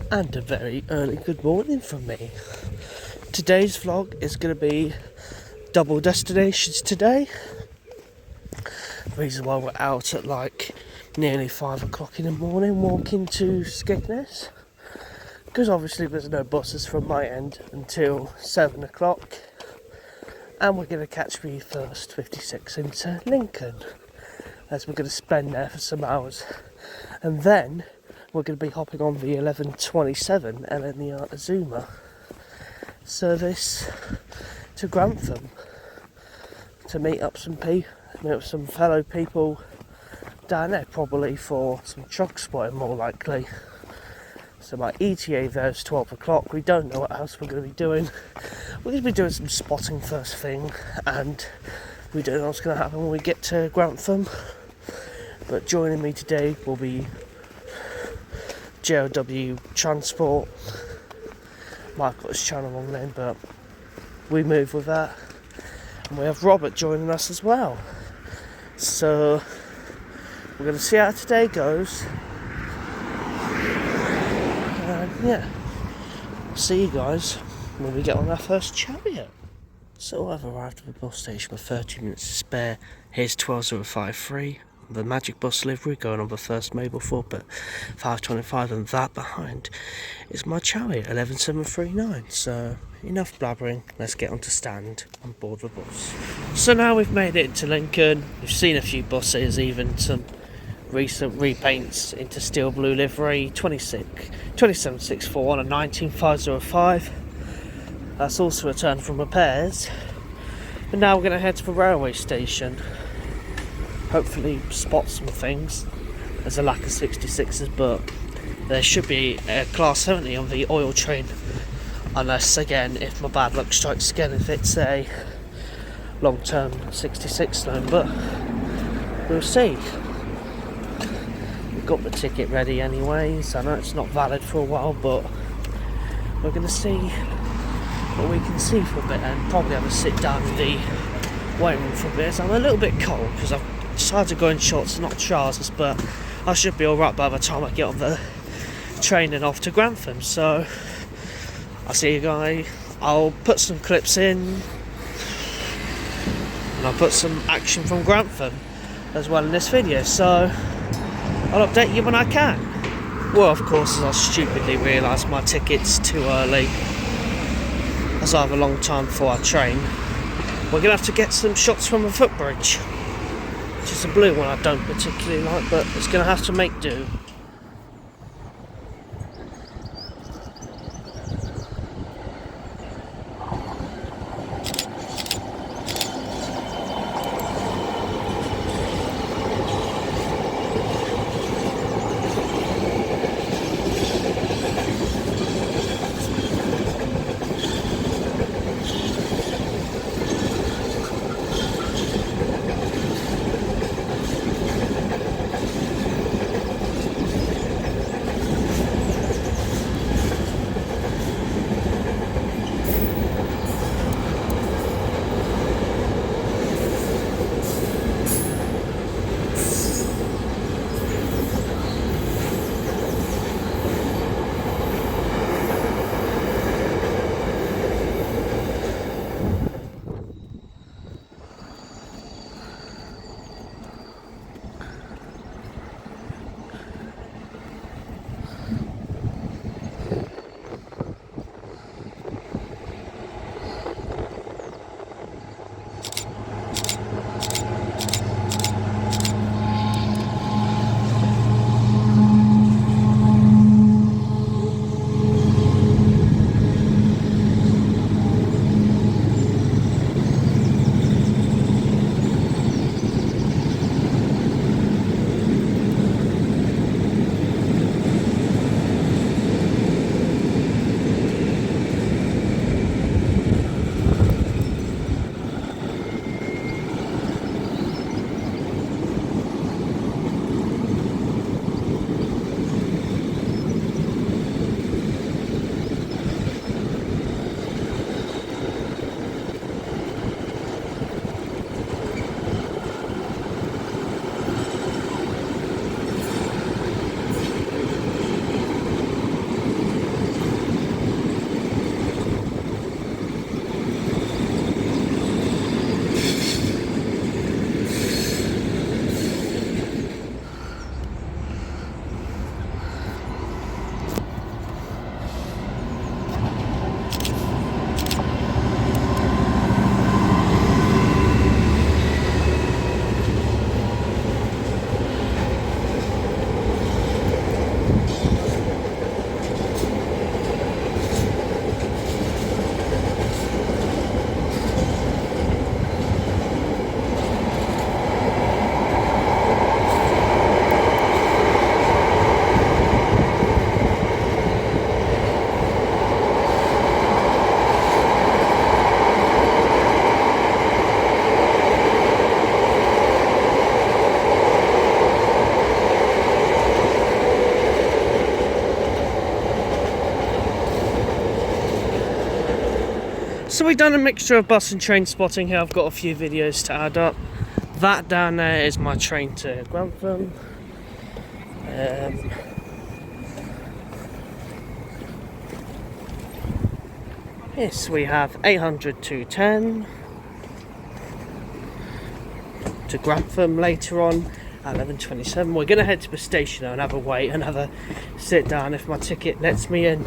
And a very early good morning from me. Today's vlog is going to be double destinations today. The reason why we're out at like nearly 5 o'clock in the morning walking to Skegness, because obviously there's no buses from my end until 7 o'clock, and we're going to catch the first 56 into Lincoln, as we're going to spend there for some hours, and then we're going to be hopping on the 11:27 LNER Azuma service to Grantham to meet up with some fellow people down there, probably for some Truckspotting more likely. So my ETA there is 12 o'clock. We don't know what else we're going to be doing. We're going to be doing some spotting first thing, and we don't know what's going to happen when we get to Grantham. But joining me today will be JLW Transport. Mike got his channel wrong name, but we move with that. And we have Robert joining us as well. So we're going to see how today goes. And yeah, see you guys when we get on our first chariot. So I've arrived at the bus station with 30 minutes to spare. Here's 12053. The Magic Bus livery going on the first Mablethorpe at 5:25, and that behind is my chariot 11739. So enough blabbering, let's get on to stand and board the bus. So now we've made it into Lincoln. We've seen a few buses, even some recent repaints into steel blue livery. 27641 and 19505. That's also returned from repairs. But now we're going to head to the railway station. Hopefully spot some things. There's a lack of 66s, but there should be a class 70 on the oil train, unless again, if my bad luck strikes again, if it's a long-term 66 loan, but we'll see. We've got the ticket ready anyways. I know it's not valid for a while, but we're going to see what we can see for a bit, and probably have a sit down in the waiting room for a bit. So I'm a little bit cold because I've decided to go in shorts and not trousers, but I should be alright by the time I get on the train and off to Grantham. So I'll see you guys. I'll put some clips in, and I'll put some action from Grantham as well in this video, so I'll update you when I can. Well, of course, as I stupidly realised my ticket's too early, as I have a long time before our train. We're going to have to get some shots from a footbridge, which is a blue one I don't particularly like, but it's going to have to make do. So we've done a mixture of bus and train spotting here. I've got a few videos to add up. That down there is my train to Grantham. Yes, we have 800 to 10 to Grantham later on at 11:27. We're going to head to the station and have a wait and have a sit down if my ticket lets me in.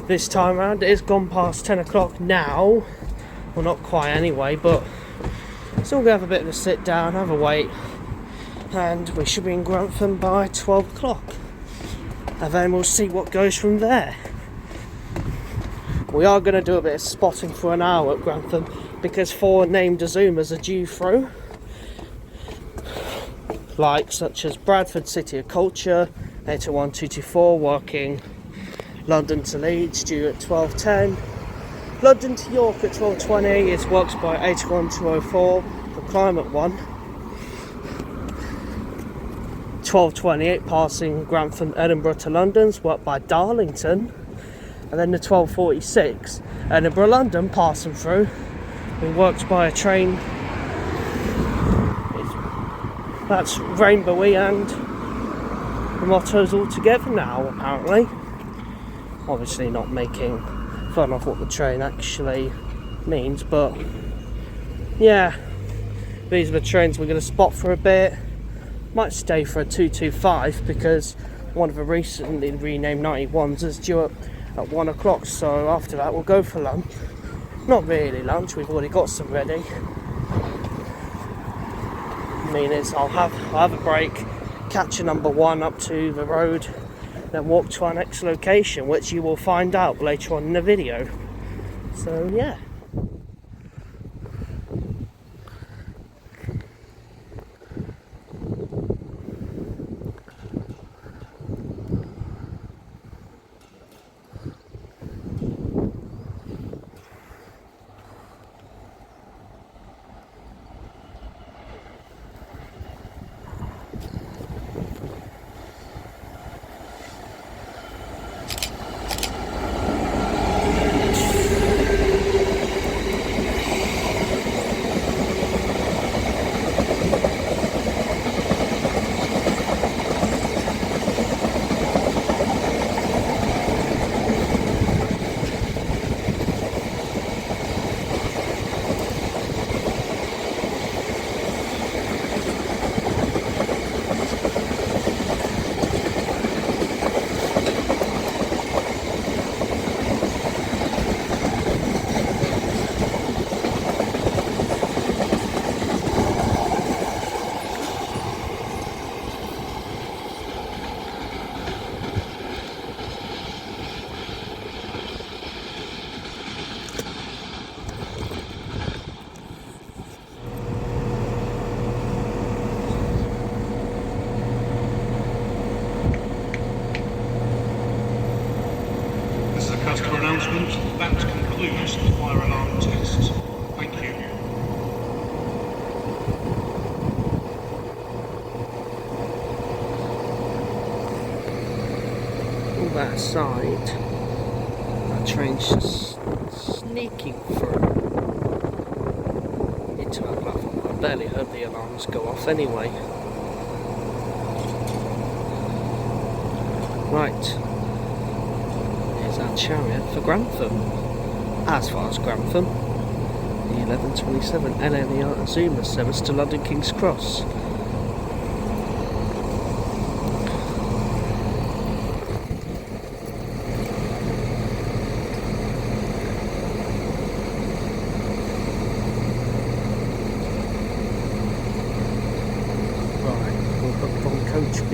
This time around it is gone past 10 o'clock now. Well, not quite anyway, but still going to have a bit of a sit down, have a wait, and we should be in Grantham by 12 o'clock. And then we'll see what goes from there. We are going to do a bit of spotting for an hour at Grantham because 4 named Azumas are due through. Like such as Bradford City of Culture, 801-224, working London to Leeds due at 12:10. London to York at 12:20 is worked by 81204, the Climate one. 12:28 passing Grantham Edinburgh to London's worked by Darlington. And then the 12:46 Edinburgh London passing through, being worked by a train. That's rainbowy and the mottos all together now apparently. Obviously not making fun of what the train actually means, but yeah, these are the trains we're going to spot for a bit. Might stay for a 225 because one of the recently renamed 91s is due at 1 o'clock, so after that we'll go for lunch. Not really lunch, we've already got some ready. I mean, I'll have a break, catch a number 1 up to the road, then walk to our next location, which you will find out later on in the video. So yeah. Customer announcement. That concludes the fire alarm test. Thank you. All that aside, that train's just sneaking through into our platform. I barely heard the alarms go off anyway. Right. Our chariot for Grantham. As far as Grantham, the 11:27 LNER Azuma service to London King's Cross. Right, we'll book on coach B,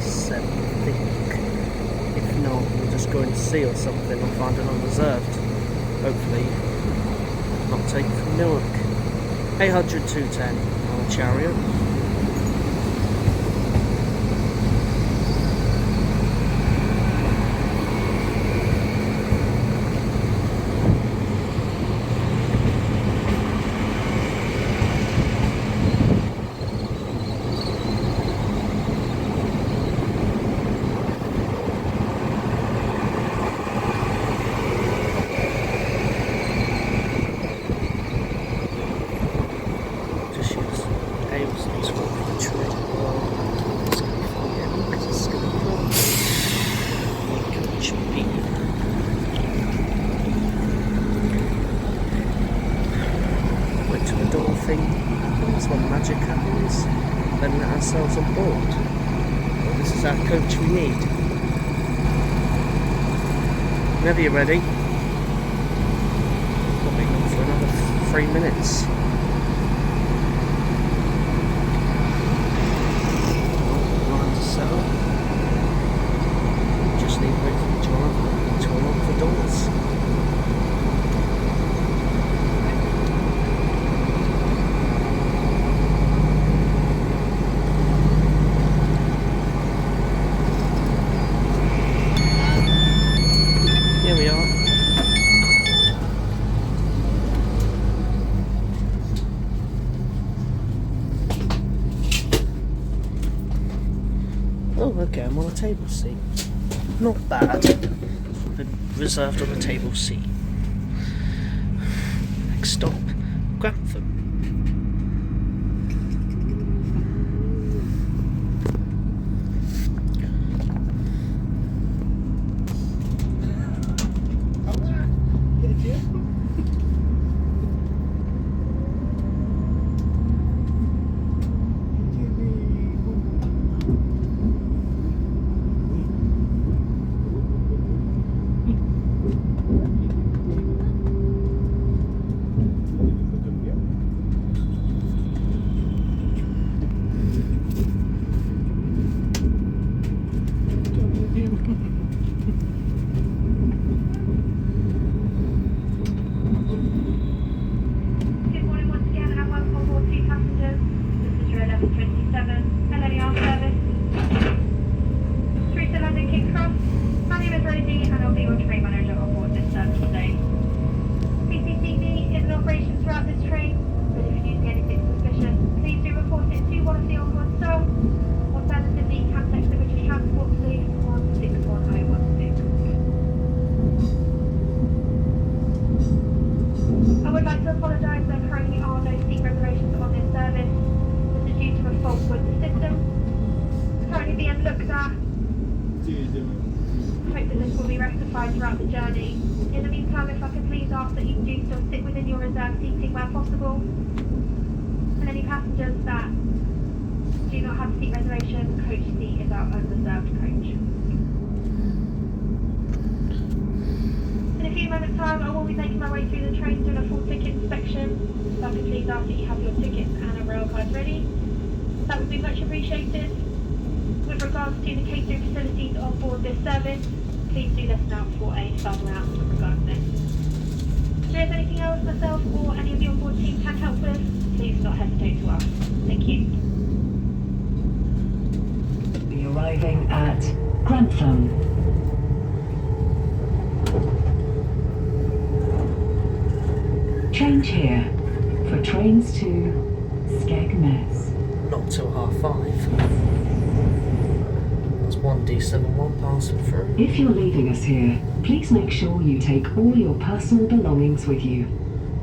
7, I think. If not, we'll just go into C or something or find an unreserved. Hopefully not taken from Newark. 800 210 on a chariot. on board. Well, this is our coach we need. Whenever you're ready. Probably not for another 3 minutes. Line to set up. Just need Ricky to unlock the doors. Here we are. Oh, okay, I'm on a table seat. Not bad. Been reserved on a table seat. Next stop, Grantham. Good morning once again and welcome on board to passengers. This is your 1127 LNER service. Through to London King's Cross. My name is Rosie and I'll be your train manager on board this service today. CCTV is in operation throughout this train, but if you see anything suspicious, please do report it to one of the onboard staff. Alternatively, you can text the British Transport Police 161016. I would like to apologise, there currently are no seat reservations on this service. This is due to a fault with the system. It's currently being looked at. Hope that this will be rectified throughout the journey. In the meantime, if I could please ask that you do still sit within your reserved seating where possible. And any passengers that do not have a seat reservation, coach seat is our unreserved coach. In a few moments' time, I will be making my way through the train doing a full ticket inspection. So I could please ask that you have your tickets and a rail card ready. That would be much appreciated. With regards to the catering facilities on board this service, please do listen out for a further announcement regarding this. If there is anything else myself or any of the onboard team can help with, please do not hesitate to ask. Thank you. Be arriving at Grantham. Change here for trains to Skegness. Not till 5:30. That's one D71 passing through. If you're leaving us here, please make sure you take all your personal belongings with you.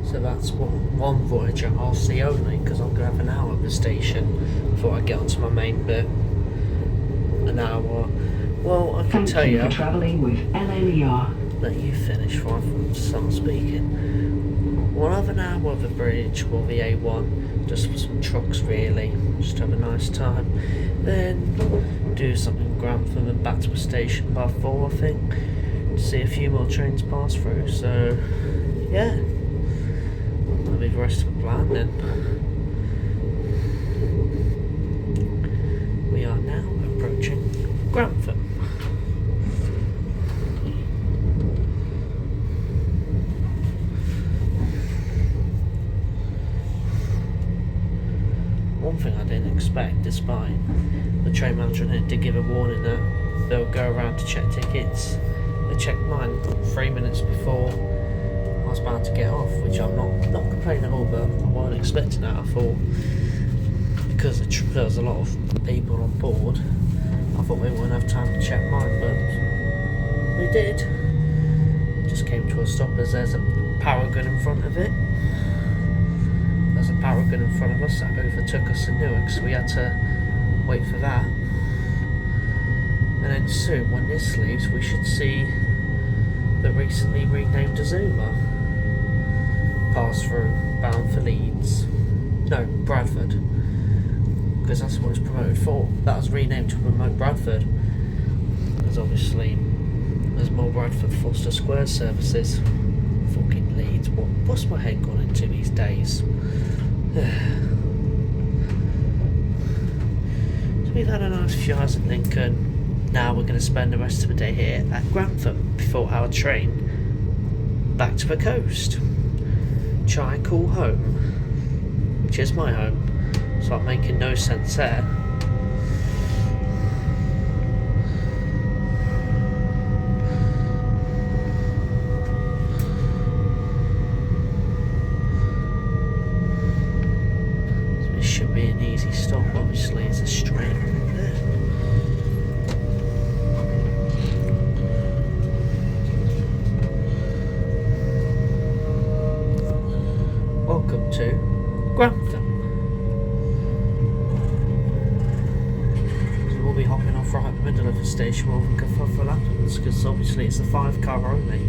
So that's one voyage at RC only, because I'm going to have an hour at the station before I get onto my main bit. An hour. Well, I can tell Thank you you. for travelling with LNER. Let you finish before I start speaking. We'll have an hour of the bridge, or the A1, just for some trucks really, just have a nice time. Then do something in Grantham and back to the station by 4 I think, to see a few more trains pass through, so yeah, that'll be the rest of the plan then. We are now approaching Grantham. One thing I didn't expect, despite the train manager did give a warning that they'll go around to check tickets. They checked mine 3 minutes before I was about to get off, which I'm not complaining at all, but I wasn't expecting that. I thought, because there was a lot of people on board, I thought we wouldn't have time to check mine, but we did. It just came to a stop as there's a Paragon in front of it. There's a Paragon in front of us that overtook us in Newark, so we had to wait for that. And then soon, when this leaves, we should see the recently renamed Azuma pass through, bound for Leeds. No, Bradford. because that's what it's promoted for. That was renamed to promote Bradford, because obviously there's more Bradford Foster Square services. Fucking Leeds, what's my head gone into these days? So we've had a nice few hours at Lincoln. Now we're going to spend the rest of the day here at Grantham before our train back to the coast. Try and call home, which is my home, so I'm making no sense there. So it should be an easy stop, obviously it's a straight route there. Welcome to Grantham. So we'll be hopping off right in the middle of the station while we go for Lapplands, because obviously it's a 5-car only,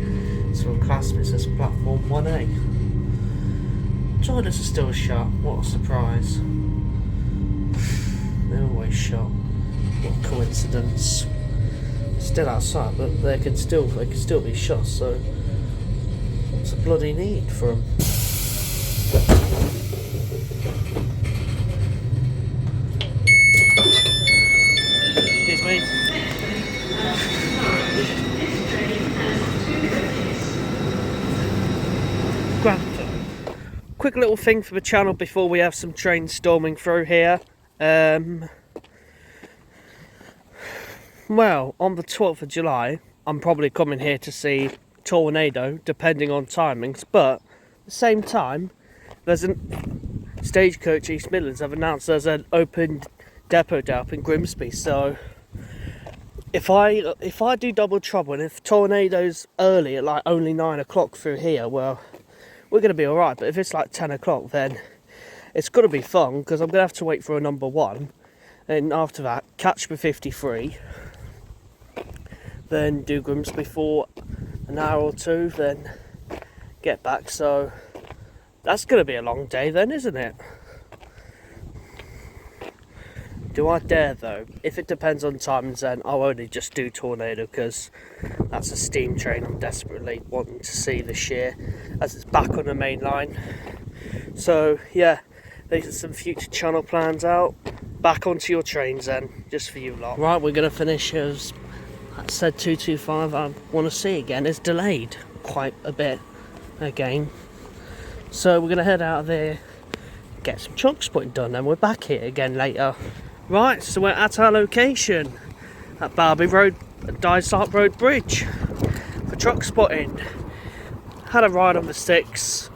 so we'll class this as platform 1A. Toilets are still shut, what a surprise. They're always shut. What a coincidence. Still outside, but they can still be shut, so what's the bloody need for them? Excuse me. Grantham. Quick little thing for the channel before we have some trains storming through here. Well, on the 12th of July, I'm probably coming here to see Tornado, depending on timings, but at the same time, there's a Stagecoach East Midlands have announced there's an open depot day up in Grimsby, so if I do double trouble and if Tornado's early at like only 9 o'clock through here, well, we're going to be alright, but if it's like 10 o'clock then it's going to be fun, because I'm going to have to wait for a number 1, and after that catch the 53, then do Grimsby for an hour or 2, then get back, so that's going to be a long day then, isn't it? Do I dare though? If it depends on timings, then I'll only just do Tornado, because that's a steam train I'm desperately wanting to see this year, as it's back on the main line. So yeah, these are some future channel plans out. Back onto your trains then, just for you lot. Right, we're going to finish as I said 225 I want to see again is delayed quite a bit again. So we're going to head out of there, get some Truckspotting done, and we're back here again later. Right, so we're at our location at Dysart Road Bridge for Truckspotting. Had a ride on the 6,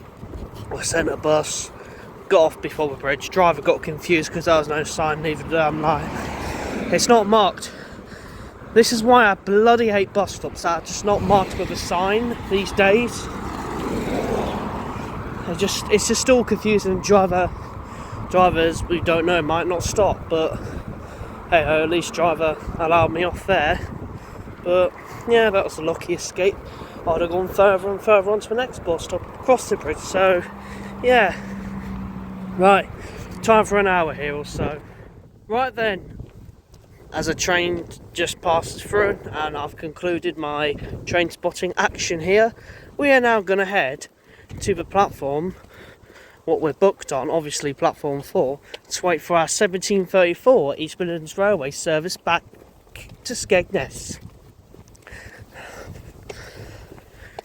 I sent a bus, got off before the bridge. Driver got confused because there was no sign, neither did I. I'm like, it's not marked. This is why I bloody hate bus stops that are just not marked with a sign these days. It's just all confusing. Drivers who don't know might not stop, but hey, at least driver allowed me off there. But yeah, that was a lucky escape. I'd have gone further and further on to the next bus stop across the bridge. So yeah, right, time for an hour here or so. Right then, as a train just passes through and I've concluded my train spotting action here, we are now going to head to the platform, what we're booked on, obviously platform 4, to wait for our 1734 East Midlands Railway service back to Skegness.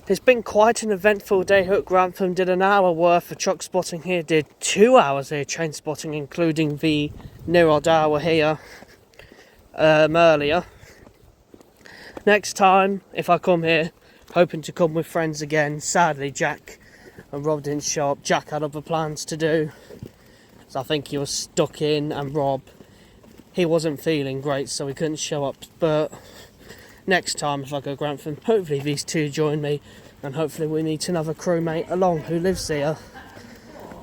It's been quite an eventful day here at Grantham. Did an hour worth of truck spotting here, did 2 hours here train spotting, including the near odd hour here earlier. Next time, if I come here, hoping to come with friends again. Sadly, Jack and Rob didn't show up. Jack had other plans to do, so I think he was stuck in, and Rob, he wasn't feeling great, so he couldn't show up. But next time, if I go Grantham, hopefully these two join me, and hopefully we meet another crewmate along who lives here.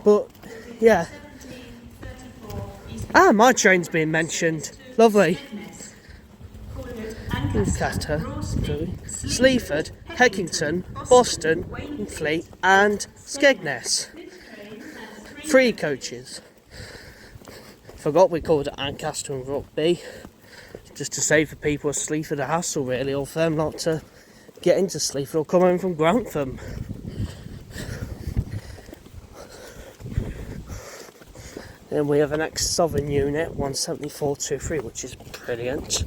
But yeah, my train's being mentioned. Lovely. Lancaster, Sleaford, Heckington, Boston, Fleet and Skegness. 3 coaches. Forgot we called it Ancaster and Rugby, just to save the people of Sleaford the hassle really, or for them not to get into Sleaford or come home from Grantham. Then we have an ex-Southern unit, 17423, which is brilliant.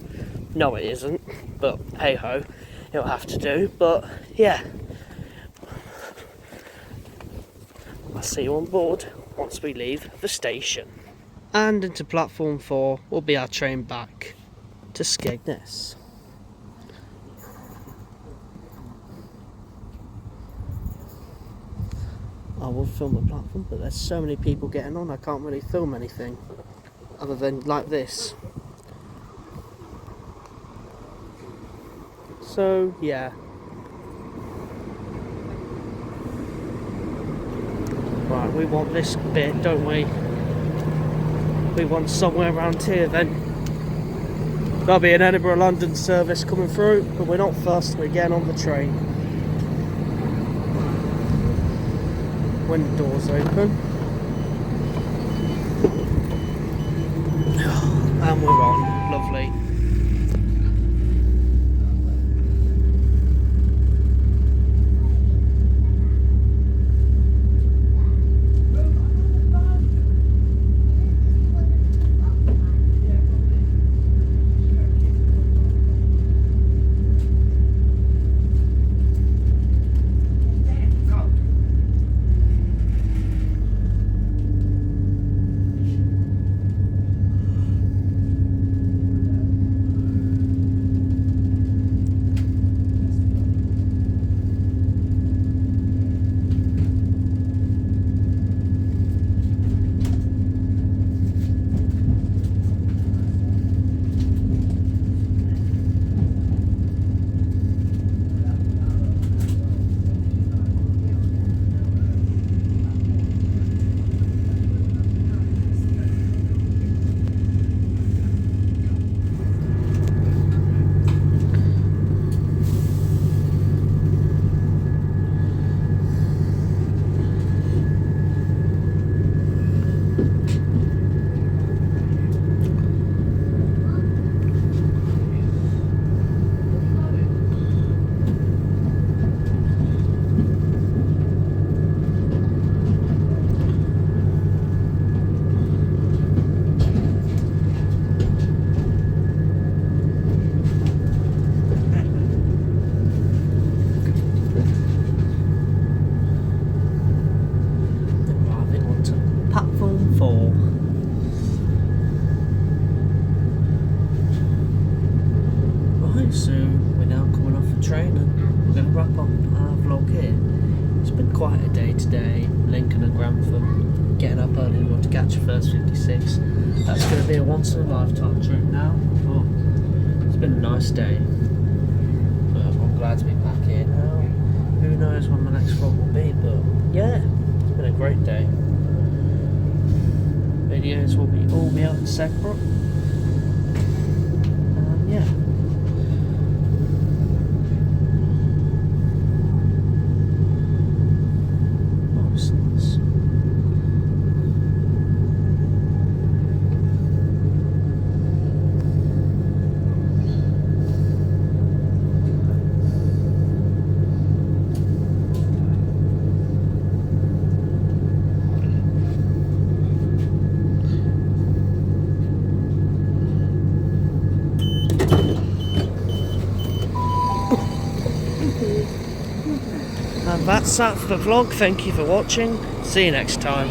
No, it isn't, but hey ho, it'll have to do. But yeah, I'll see you on board once we leave the station. And into platform 4 will be our train back to Skegness. I will film the platform, but there's so many people getting on, I can't really film anything other than like this. So yeah. Right, we want this bit, don't we? We want somewhere around here then. There'll be an Edinburgh-London service coming through, but we're not fussed, we're getting on the train. When the doors open. And we're on, lovely. Quite a day today, Lincoln and Grantham, getting up early in order to catch the first 56. That's going to be a once in a lifetime trip now. Oh, it's been a nice day, but I'm glad to be back here now. Who knows when my next vlog will be, but yeah, it's been a great day. Videos will all be out separate, and yeah. And that's that for the vlog. Thank you for watching. See you next time.